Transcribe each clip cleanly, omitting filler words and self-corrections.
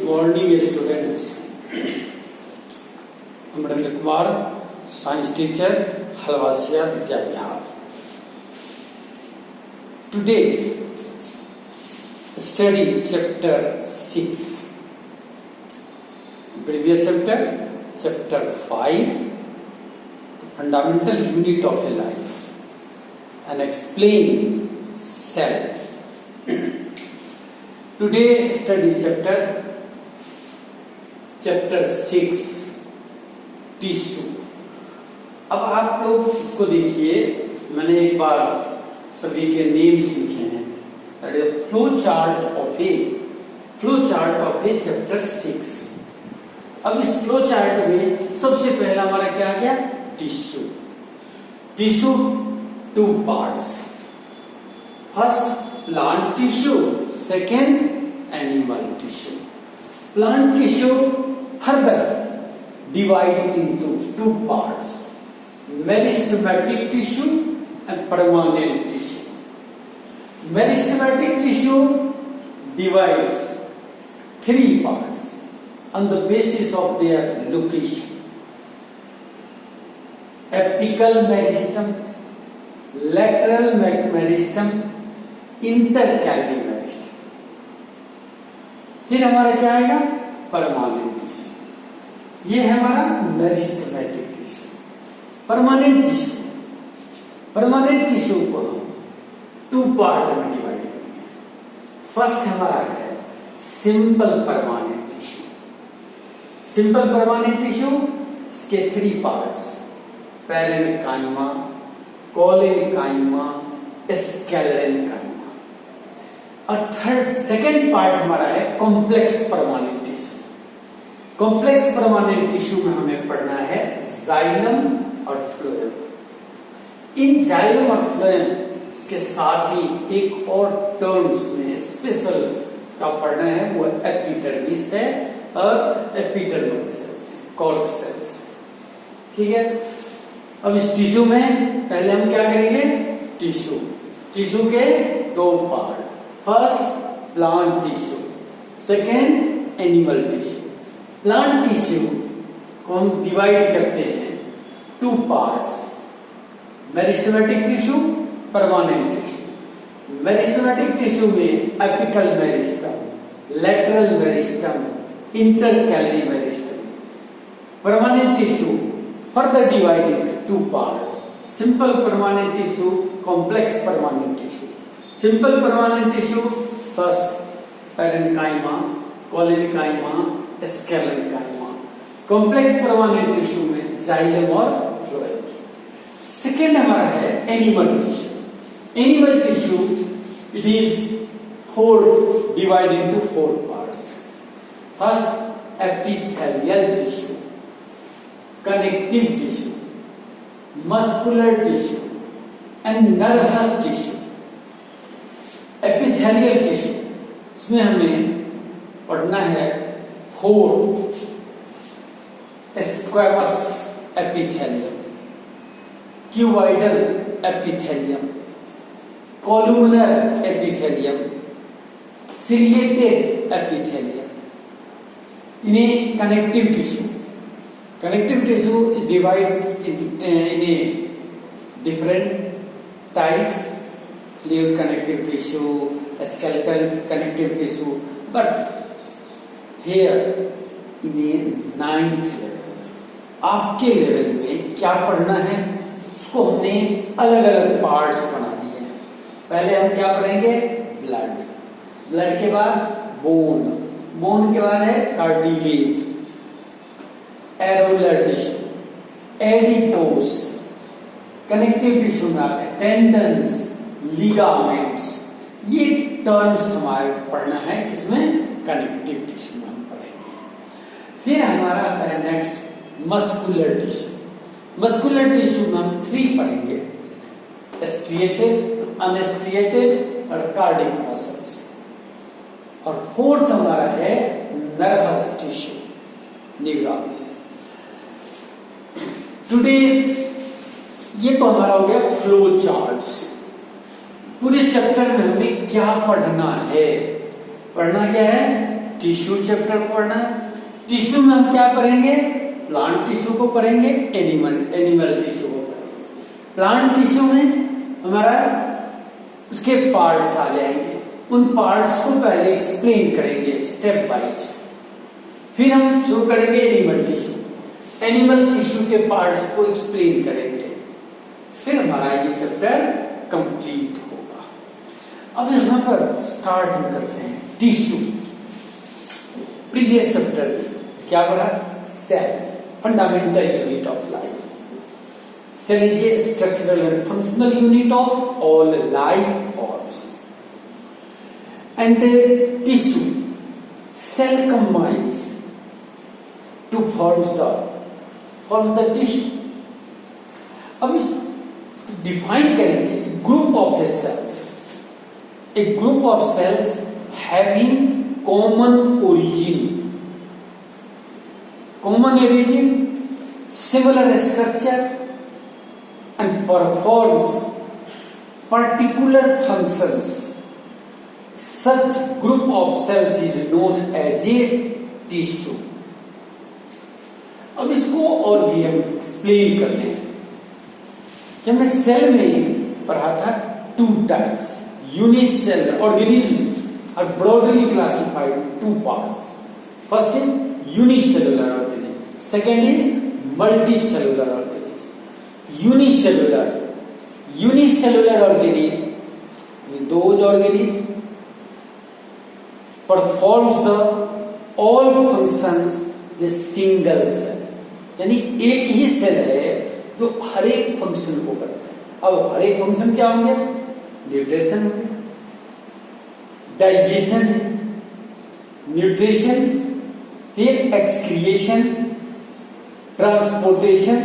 morning students. Amarendra Kumar, science teacher, Halwasiya Vidya Vihar. Today study chapter 6. Previous chapter 5, the fundamental unit of a life, and explain cell. Today study chapter 6, tissue. अब आप लोग इसको देखिए, मैंने एक बार सभी के नेम्स लिखे हैं. Flow chart of A chapter 6. अब इस फ्लो चार्ट में सबसे पहला हमारा क्या आ गया? Tissue. Tissue 2 parts. First plant tissue, second animal tissue. Plant tissue further divide into 2 parts: meristematic tissue and permanent tissue. Meristematic tissue divides 3 parts on the basis of their location: apical meristem, lateral meristem, intercalary meristem. फिर हमारा क्या आएगा? Permanent tissue. ये है हमारा meristematic tissue. Permanent tissue को हम 2 part में डिवाइड करेंगे. फर्स्ट हमारा है simple permanent tissue. Simple permanent tissue के 3 पार्ट्स: पैरेन्काइमा, कोलेनकाइमा, स्केलेनकाइमा. और सेकेंड पार्ट हमारा है complex permanent tissue. Complex permanent tissue में हमें पढ़ना है जाइलम और फ्लोएम. इन जाइलम और फ्लोएम के साथ ही एक और टर्म्स में स्पेशल का पढ़ना है, वो एपिडर्मिस है और एपिडर्मल सेल्स, कॉर्क सेल्स. ठीक है. अब इस टिश्यू में पहले हम क्या करेंगे? टिश्यू के 2 part. First plant tissue, second animal tissue. Plant tissue को हम डिवाइड करते हैं 2 parts: meristematic tissue, permanent tissue. Meristematic tissue में apical meristem, lateral meristem, intercalary meristem. Permanent tissue further divide into 2 parts: simple permanent tissue, complex permanent tissue. Simple permanent tissue first parenchyma, collenchyma, sclerenchyma. Complex permanent tissue में xylem और phloem. Second हमारा है animal tissue. Animal tissue it is 4 divide into 4 parts. First epithelial tissue, connective tissue, muscular tissue and nervous tissue. Epithelial tissue, इसमें हमें पढ़ना है 4 squamous epithelium, cuboidal epithelium, columnar epithelium, ciliated epithelium. इन्हें connective tissue. Connective tissue divides in a different types: fluid connective tissue, skeletal connective tissue. But here in a 9th level, आपके level में क्या पढ़ना है उसको हमने अलग अलग पार्ट्स बना दिए हैं. पहले हम क्या पढ़ेंगे? ब्लड के बाद बोन के बाद है cartilage, areolar tissue, adipose. Connective tissue में आते हैं टेंडन्स, लिगामेंट्स. ये टर्म्स हमारे पढ़ना है किसमें? कनेक्टिव टिश्यू में हम पढ़ेंगे. फिर हमारा आता है next muscular tissue. Muscular tissue में हम 3 पढ़ेंगे: स्ट्रिएटेड, अनस्ट्रिएटेड और कार्डिक मसल्स. और 4th हमारा है नर्वस टिश्यू, न्यूरॉन्स. टुडे ये तो हमारा हो गया फ्लो चार्ट्स. पूरे चैप्टर में हमें क्या पढ़ना है? पढ़ना क्या है? टिश्यू चैप्टर को पढ़ना है। टिश्यू में हम क्या पढ़ेंगे? प्लांट टिश्यू को पढ़ेंगे, एनिमल टिश्यू को पढ़ेंगे। प्लांट टिश्यू में हमारा उसके पार्ट्स आ जाएंगे, उन पार्ट्स को पहले एक्सप्लेन करेंगे स्टेप वाइज। फिर हम शुरू करेंगे एनिमल टिश्यू, एनिमल टिश्यू के पार्ट्स को एक्सप्लेन करेंगे, फिर हमारा ये चैप्टर कंप्लीट होगा। अब यहां पर स्टार्ट हम करते हैं टिश्यू। प्रीवियस चैप्टर क्या पढ़ा? Cell, fundamental unit of life. Cell is a structural and functional unit of all life forms. And tissue, cell combines to form the tissue. अब इस डिफाइन करेंगे group of cells, a group of cells having common origin, similar structure and performs particular functions. Such group of cells is known as a tissue. अब इसको और भी हम explain कर लें। हमने सेल में पढ़ा था two types, unicellular organism are broadly classified in two parts. First is unicellular organism, second is multicellular organism. Unicellular organism, those organisms performs the all functions with single cell, यानी एक ही cell है जो हर एक function को करता है। अब हर एक फंक्शन क्या होंगे? न्यूट्रिशन होंगे, डाइजेशन है, न्यूट्रिशन, फिर excretion, transportation,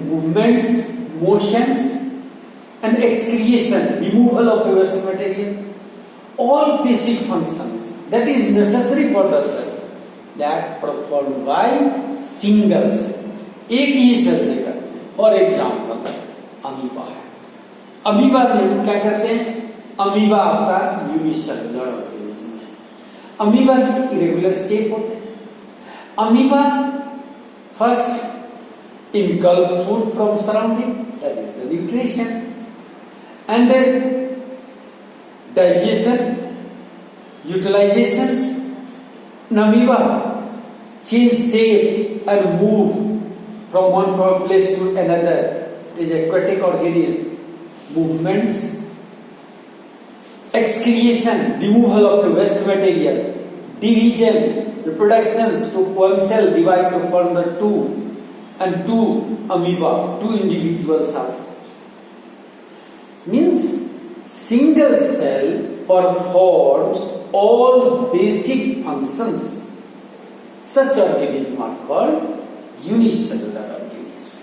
movements, motions and excretion, removal of waste material, all basic functions that is necessary for the cells that perform by single cell, एक ही सेल से करते हैं। और एग्जाम्पल अमीबा है। अमीबा में हम क्या करते हैं? अमीबा आपका यूनिसेलुलर ऑर्गेनिज्म है। अमीबा की इरेगुलर शेप होते हैं। Amoeba first engulf food from surrounding, that is the nutrition, and digestion, utilization. Amoeba change shape and move from one place to another. It is aquatic organism. Movements, excretion, removal of the waste material, division, reproduction. So one cell divide to form the two, and two amoeba, two individuals are formed. Means single cell performs all basic functions. Such organisms are called unicellular organism.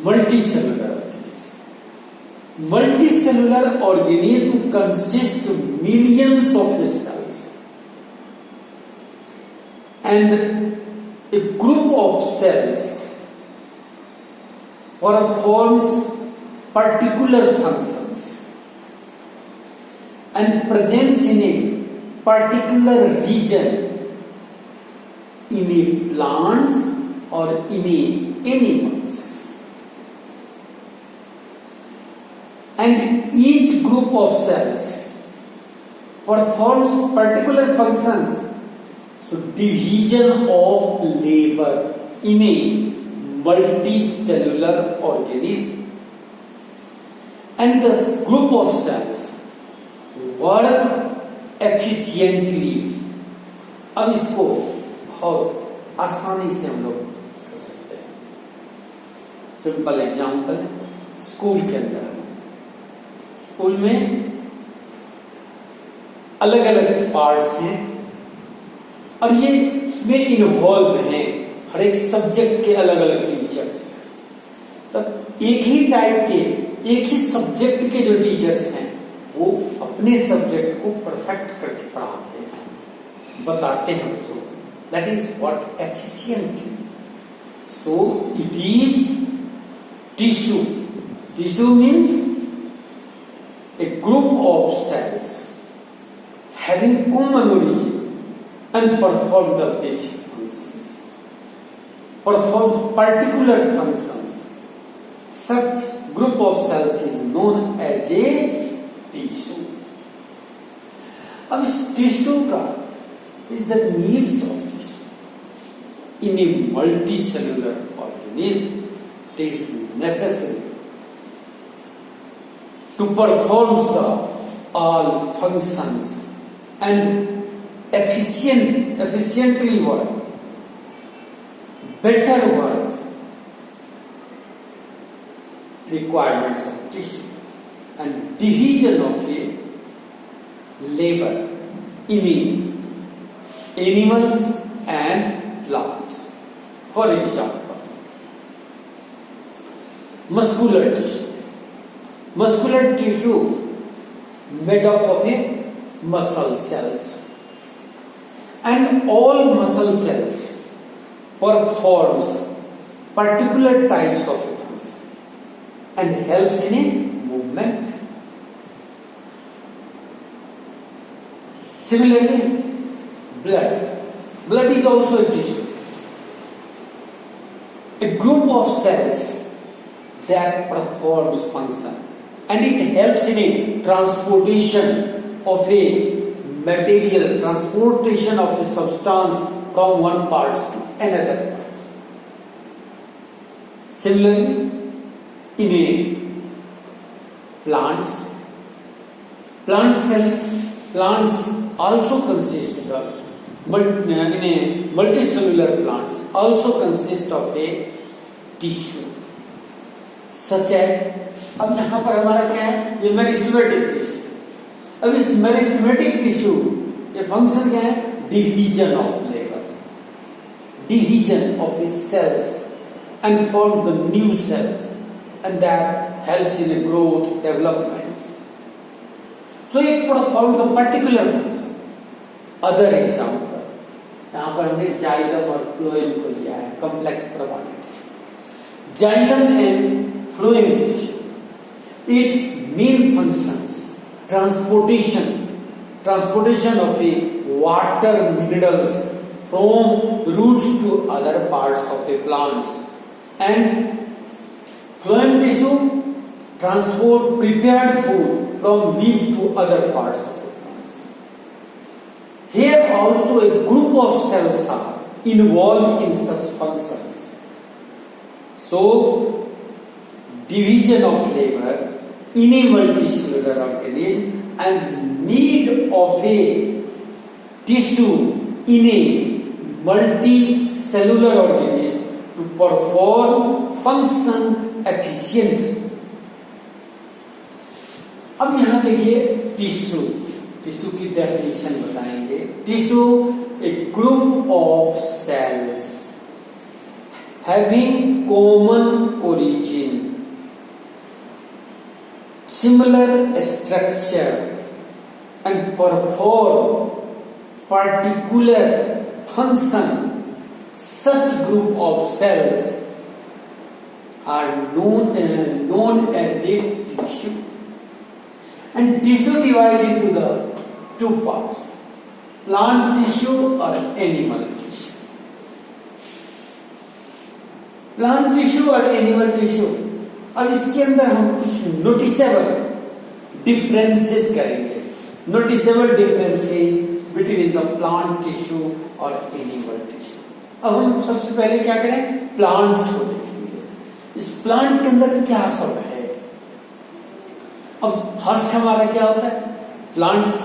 Multicellular organism. Multicellular organism consists of millions of cells, and a group of cells performs particular functions and presents in a particular region in a plants or in a animals, and each group of cells performs particular functions. So division of labor in a multicellular organism, and this group of cells work efficiently. अब इसको और आसानी से हम लोग कर सकते हैं। सिंपल एग्जांपल, स्कूल के अंदर, स्कूल में अलग अलग पार्ट्स हैं और ये इसमें इन्वॉल्व हैं, हर एक सब्जेक्ट के अलग अलग टीचर्स हैं। तो एक ही टाइप के, एक ही सब्जेक्ट के जो टीचर्स हैं वो अपने सब्जेक्ट को परफेक्ट करके पढ़ाते हैं, बताते हैं बच्चों को। That is what efficiently. So it is tissue. Tissue means a group of cells having common origin, and perform the basic functions. Performs particular functions. Such group of cells is known as a tissue. अब इस tissue का is the needs of tissue. In a multicellular organism, it is necessary to perform the all functions and efficiently work, better work, requirements of tissue and division of a labor in animals and plants. For example, muscular tissue. Muscular tissue made up of a muscle cells, and all muscle cells performs particular types of function and helps in a movement. Similarly, blood. Blood is also a tissue. A group of cells that performs function, and it helps in a transportation of a material, transportation of a substance from one part to another part. Similarly, in a plants also consist of multicellular plants also consist of a tissue, such as, अब यहां पर हमारा क्या है, ये meristematic tissue. अब इस meristematic tissue ये फंक्शन क्या है, division of labour, division of इस sales and form the new cells, and that helps in the growth developments. So it performs a particular function. Other example, यहाँ पर हमने xylem और फ्लोएम को लिया है, complex provided tissue. Xylem and phloem tissue, its main functions: transportation of the water minerals from roots to other parts of a plant, and phloem tissue transport prepared food from leaf to other parts of the plants. Here also a group of cells are involved in such functions. So, division of labor in a multicellular organism and need of a tissue in a multicellular organism to perform function efficiently. अब यहां देखिए tissue की definition बताएंगे. Tissue a group of cells having common origin, similar structure, and perform particular function. Such group of cells are known as a tissue. And tissue divided into the two parts: plant tissue or animal tissue. Plant tissue और animal tissue, और इसके अंदर हम कुछ noticeable differences करेंगे. Noticeable differences between the plant tissue और animal tissue. अब हम सबसे पहले क्या करें, प्लांट्स को देखेंगे. इस प्लांट के अंदर क्या सब है. अब फर्स्ट हमारा क्या होता है, plants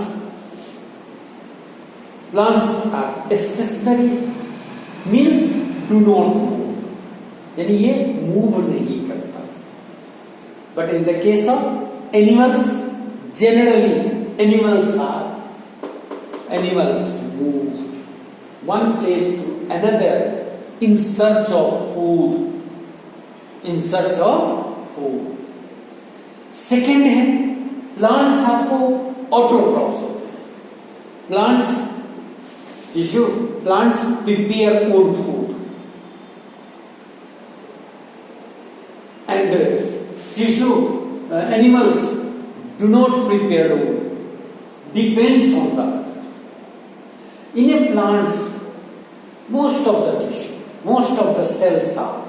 are stationary, means do not move, यानी ये मूव नहीं करता. But in the case of animals, generally animals move one place to another in search of food. Second है, प्लांट्स आपको ऑटोट्रॉफ्स होते हैं. Plants prepare own food, and tissue animals do not prepare own, depends on the other. In a plants, most of the tissue, most of the cells are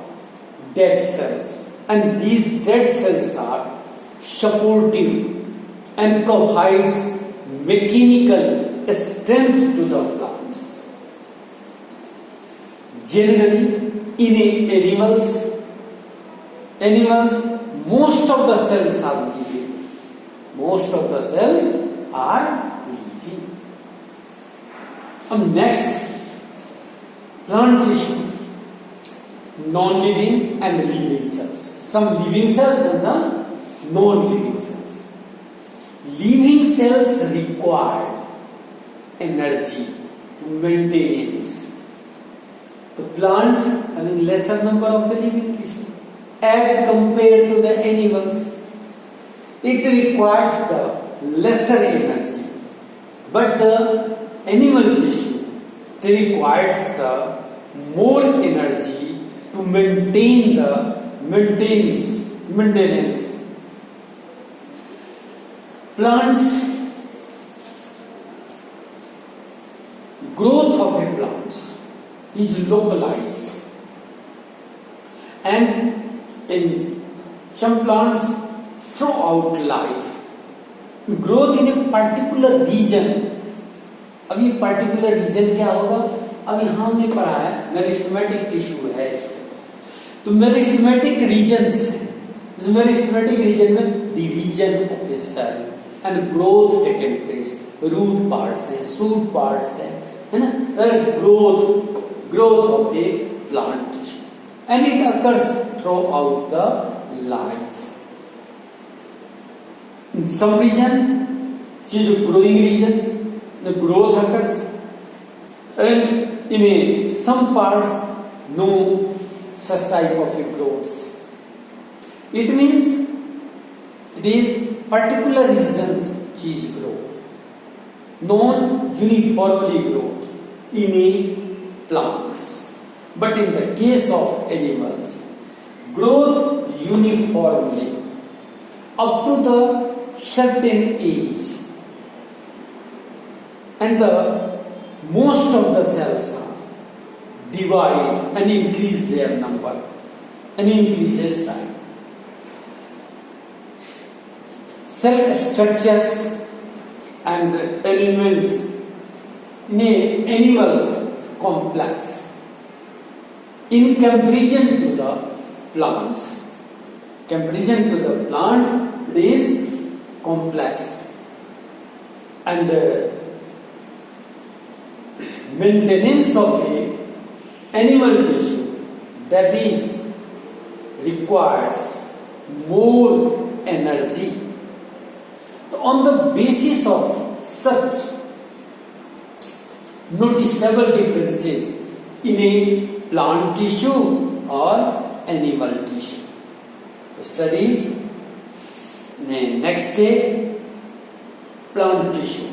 dead cells, and these dead cells are supportive and provides mechanical strength to the plants. Generally, in animals, most of the cells are living. Most of the cells are living. Next, plant tissue, non-living and living cells. Some living cells and some non-living cells. Living cells require energy to maintenance. The plants having lesser number of the living tissue as compared to the animals. It requires the lesser energy, but the animal tissue requires the more energy to maintain the maintenance. Plants, growth of a plant is localized, and in some plants throughout life, growth in a particular region. अब ये particular reason क्या होगा? अब यहां हमने पढ़ा है meristematic tissue है, तो मेरिस्टेमेटिक रीजन्स है। मेरिस्टेमेटिक रीजन में the region of a cell and growth taken place, root parts है, शूट पार्ट्स है ना, growth of a plant tissue and it occurs throughout the life. In some region, growing region, the growth occurs, and in some parts no such type of a growth. It means it is particular regions which grow, non-uniformly growth in a plants. But in the case of animals, growth uniformly up to the certain age. And the most of the cells are divide and increase their number and increases size. Cell structures and elements in animals complex in comparison to the plants. Comparison to the plants, it is complex, and maintenance of a animal tissue, that is, requires more energy. So on the basis of such noticeable differences in a plant tissue or animal tissue, studies next day plant tissue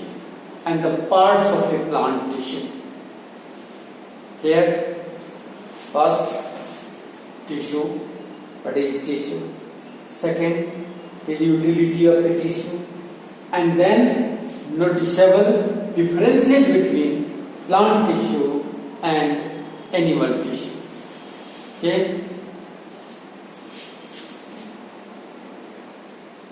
and the parts of a plant tissue. Here, first, tissue. What is tissue? Second, the utility of a tissue, and then noticeable differences between plant tissue and animal tissue. Okay.